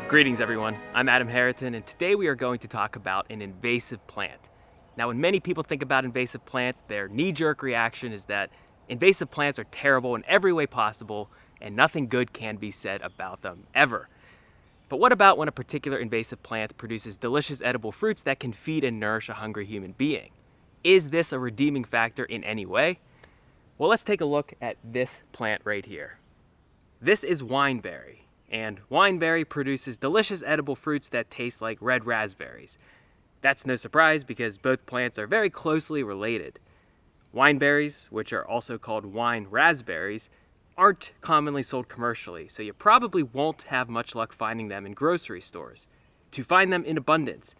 Greetings everyone, I'm Adam Haritan, and today we are going to talk about an invasive plant. Now when many people think about invasive plants, their knee-jerk reaction is that invasive plants are terrible in every way possible and nothing good can be said about them, ever. But what about when a particular invasive plant produces delicious edible fruits that can feed and nourish a hungry human being? Is this a redeeming factor in any way? Well, let's take a look at this plant right here. This is wineberry. And wineberry produces delicious edible fruits that taste like red raspberries. That's no surprise because both plants are very closely related. Wineberries, which are also called wine raspberries, aren't commonly sold commercially, so you probably won't have much luck finding them in grocery stores. To find them in abundance,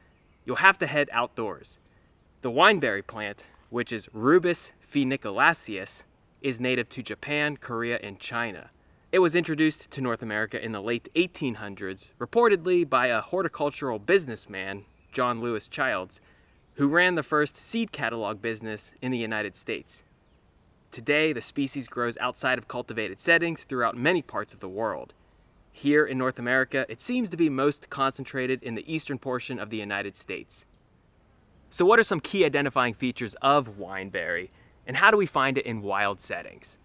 you'll have to head outdoors. The wineberry plant, which is Rubus funiculaceus, is native to Japan, Korea, and China. It was introduced to North America in the late 1800s, reportedly by a horticultural businessman, John Lewis Childs, who ran the first seed catalog business in the United States. Today, the species grows outside of cultivated settings throughout many parts of the world. Here in North America, it seems to be most concentrated in the eastern portion of the United States. So what are some key identifying features of wineberry, and how do we find it in wild settings?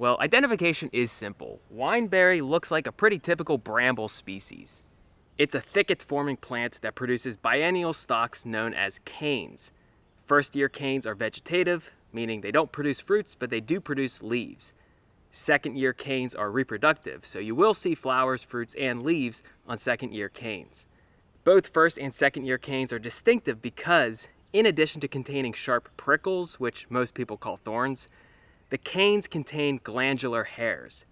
Well, identification is simple. Wineberry looks like a pretty typical bramble species. It's a thicket-forming plant that produces biennial stalks known as canes. First-year canes are vegetative, meaning they don't produce fruits, but they do produce leaves. Second-year canes are reproductive, so you will see flowers, fruits, and leaves on second-year canes. Both first and second-year canes are distinctive because, in addition to containing sharp prickles, which most people call thorns, the canes contain glandular hairs.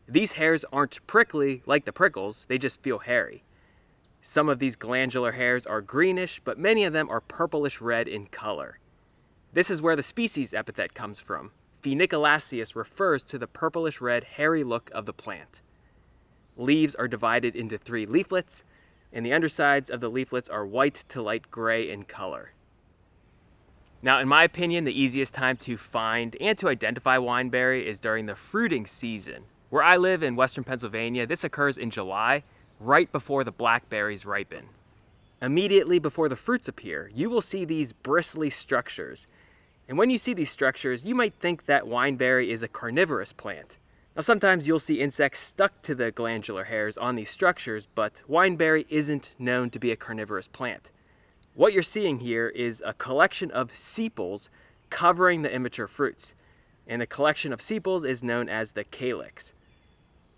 These hairs aren't prickly like the prickles, they just feel hairy. Some of these glandular hairs are greenish, but many of them are purplish red in color. This is where the species epithet comes from. Funiculaceus refers to the purplish red hairy look of the plant. Leaves are divided into 3 leaflets, and the undersides of the leaflets are white to light gray in color. Now, in my opinion, the easiest time to find and to identify wineberry is during the fruiting season. Where I live in western Pennsylvania, this occurs in July, right before the blackberries ripen. Immediately before the fruits appear, you will see these bristly structures. And when you see these structures, you might think that wineberry is a carnivorous plant. Now, sometimes you'll see insects stuck to the glandular hairs on these structures, but wineberry isn't known to be a carnivorous plant. What you're seeing here is a collection of sepals covering the immature fruits, and the collection of sepals is known as the calyx.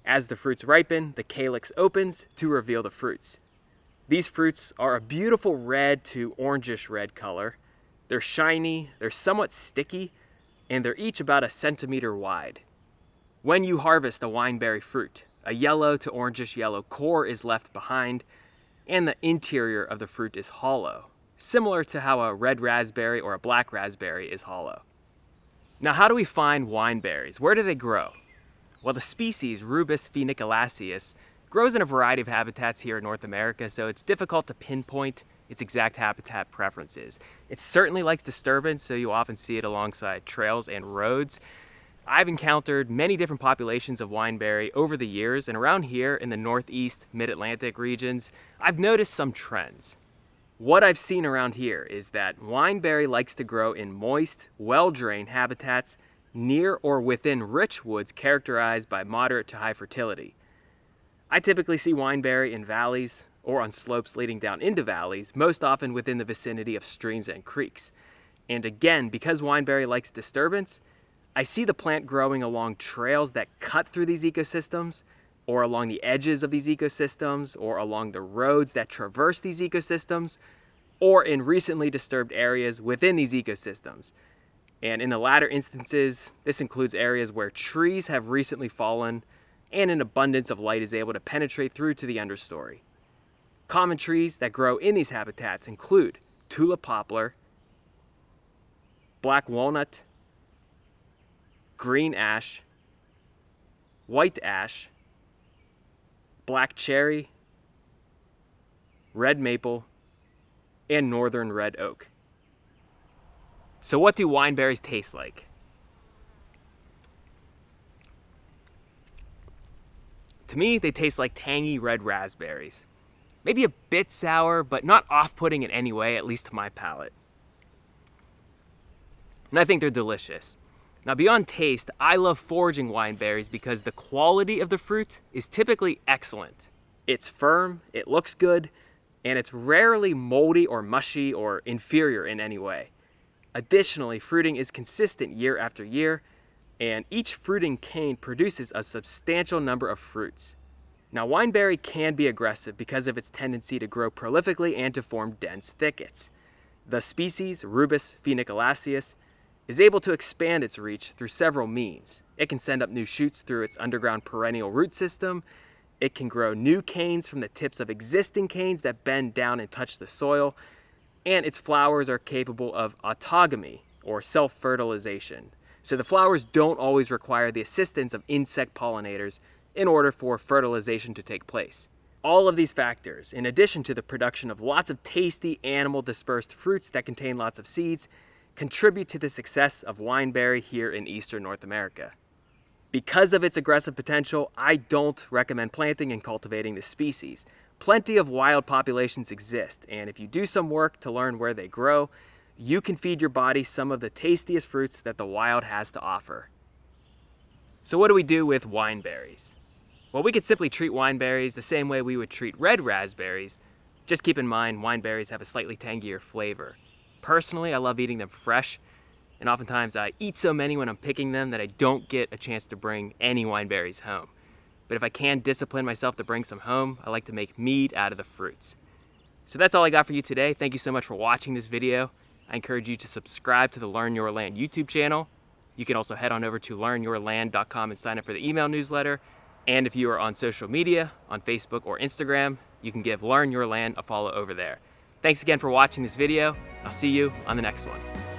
As the fruits ripen, the calyx opens to reveal the fruits. These fruits are a beautiful red to orangish red color. They're shiny, they're somewhat sticky, and they're each about 1 centimeter wide. When you harvest a wineberry fruit, a yellow to orangish yellow core is left behind, and the interior of the fruit is hollow, similar to how a red raspberry or a black raspberry is hollow. Now, how do we find wineberries? Where do they grow? Well, the species Rubus funiculaceus grows in a variety of habitats here in North America, so it's difficult to pinpoint its exact habitat preferences. It certainly likes disturbance, so you'll often see it alongside trails and roads. I've encountered many different populations of wineberry over the years, and around here in the Northeast, Mid-Atlantic regions, I've noticed some trends. What I've seen around here is that wineberry likes to grow in moist, well-drained habitats near or within rich woods characterized by moderate to high fertility. I typically see wineberry in valleys or on slopes leading down into valleys, most often within the vicinity of streams and creeks. And again, because wineberry likes disturbance, I see the plant growing along trails that cut through these ecosystems, or along the edges of these ecosystems, or along the roads that traverse these ecosystems, or in recently disturbed areas within these ecosystems. And in the latter instances, this includes areas where trees have recently fallen and an abundance of light is able to penetrate through to the understory. Common trees that grow in these habitats include tulip poplar, black walnut, green ash, white ash, black cherry, red maple, and northern red oak. So what do wineberries taste like? To me, they taste like tangy red raspberries. Maybe a bit sour, but not off-putting in any way, at least to my palate. And I think they're delicious. Now, beyond taste, I love foraging wineberries because the quality of the fruit is typically excellent. It's firm, it looks good, and it's rarely moldy or mushy or inferior in any way. Additionally, fruiting is consistent year after year, and each fruiting cane produces a substantial number of fruits. Now, wineberry can be aggressive because of its tendency to grow prolifically and to form dense thickets. The species, Rubus phoenicolaceus, is able to expand its reach through several means. It can send up new shoots through its underground perennial root system. It can grow new canes from the tips of existing canes that bend down and touch the soil. And its flowers are capable of autogamy, or self-fertilization. So the flowers don't always require the assistance of insect pollinators in order for fertilization to take place. All of these factors, in addition to the production of lots of tasty animal dispersed fruits that contain lots of seeds, contribute to the success of wineberry here in Eastern North America. Because of its aggressive potential, I don't recommend planting and cultivating this species. Plenty of wild populations exist, and if you do some work to learn where they grow, you can feed your body some of the tastiest fruits that the wild has to offer. So what do we do with wineberries? Well, we could simply treat wineberries the same way we would treat red raspberries. Just keep in mind, wineberries have a slightly tangier flavor. Personally, I love eating them fresh, and oftentimes I eat so many when I'm picking them that I don't get a chance to bring any wineberries home. But if I can discipline myself to bring some home, I like to make mead out of the fruits. So that's all I got for you today. Thank you so much for watching this video. I encourage you to subscribe to the Learn Your Land YouTube channel. You can also head on over to learnyourland.com and sign up for the email newsletter. And if you are on social media, on Facebook or Instagram, you can give Learn Your Land a follow over there. Thanks again for watching this video. I'll see you on the next one.